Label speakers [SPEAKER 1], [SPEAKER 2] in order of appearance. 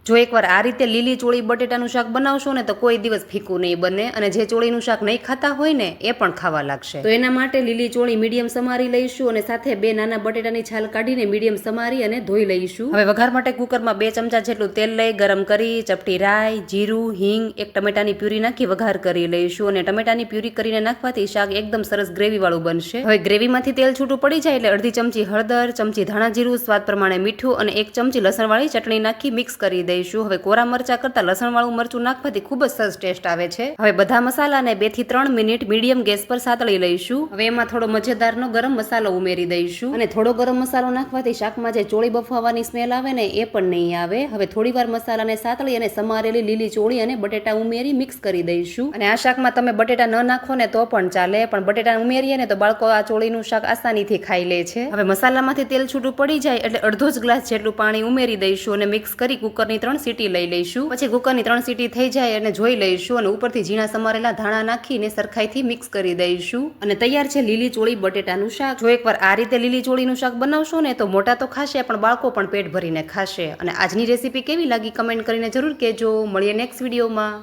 [SPEAKER 1] જો એકવાર આ રીતે લીલી ચોળી બટેટાનું શાક બનાવશો ને તો કોઈ દિવસ ફીકું નહીં બને, અને જે ચોળીનું શાક નહીં ખાતા હોય ને એ પણ ખાવા લાગશે. તો એના માટે લીલી ચોળી મીડિયમ સમારી લઈશું, અને સાથે 2 નાના બટેટાની છાલ કાઢીને મીડિયમ સમારી અને ધોઈ લઈશું. હવે વઘાર માટે કુકરમાં 2 ચમચા જેટલું તેલ લઈ ગરમ કરી ચપટી રાઈ, જીરું, હિંગ, 1 ટમેટાની પ્યુરી નાખી વઘાર કરી લઈશું. અને ટમેટાની પ્યુરી કરીને નાખવાથી શાક એકદમ સરસ ગ્રેવી વાળું બનશે. હવે ગ્રેવીમાંથી તેલ છૂટું પડી જાય એટલે અડધી ચમચી હળદર, ચમચી ધાણા જીરું, સ્વાદ પ્રમાણે મીઠું અને 1 ચમચી લસણવાળી ચટણી નાખી મિક્સ કરી દઈશું. હવે કોરા મરચા કરતા લસણવાળું મરચું નાખવાથી ખૂબ જ સરસ ટેસ્ટ આવે છે. હવે બધા મસાલાને 2 થી 3 મિનિટ મીડિયમ ગેસ પર સાતળી લઈશું. હવે એમાં થોડો મજેદારનો ગરમ મસાલો ઉમેરી દઈશું, અને થોડો ગરમ મસાલો નાખવાથી શાકમાં જે ચોળી બફાવાની સ્મેલ આવે ને એ પણ નહીં આવે. હવે થોડીવાર મસાલાને સાતળી અને સમારેલી લીલી ચોળી અને બટેટા ઉમેરી મિક્સ કરી દઈશું. અને આ શાકમાં તમે બટેટા ન નાખો ને તો પણ ચાલે, પણ બટેટા ઉમેરીએ ને તો બાળકો આ ચોળીનું શાક આસાનીથી ખાઈ લે છે. હવે મસાલામાંથી તેલ છૂટું પડી જાય એટલે અડધો જ ગ્લાસ જેટલું પાણી ઉમેરી દઈશું અને મિક્સ કરી કુકરની 3 સીટી લઈ લઈશું. પછી કુકરની 3 સીટી થઈ જાય અને જોઈ લઈશું, અને ઉપરથી ઝીણા સમારેલા ધાણા નાખીને સરખાઈથી મિક્સ કરી દઈશું. અને તૈયાર છે લીલી ચોળી બટેટાનું શાક. જો એકવાર આ રીતે લીલી ચોળીનું શાક બનાવશો ને તો મોટા તો ખાશે પણ બાળકો પણ પેટ ભરીને ખાશે. અને આજની રેસીપી કેવી લાગી કમેન્ટ કરીને જરૂર કહેજો. મળીએ નેક્સ્ટ વિડીયોમાં.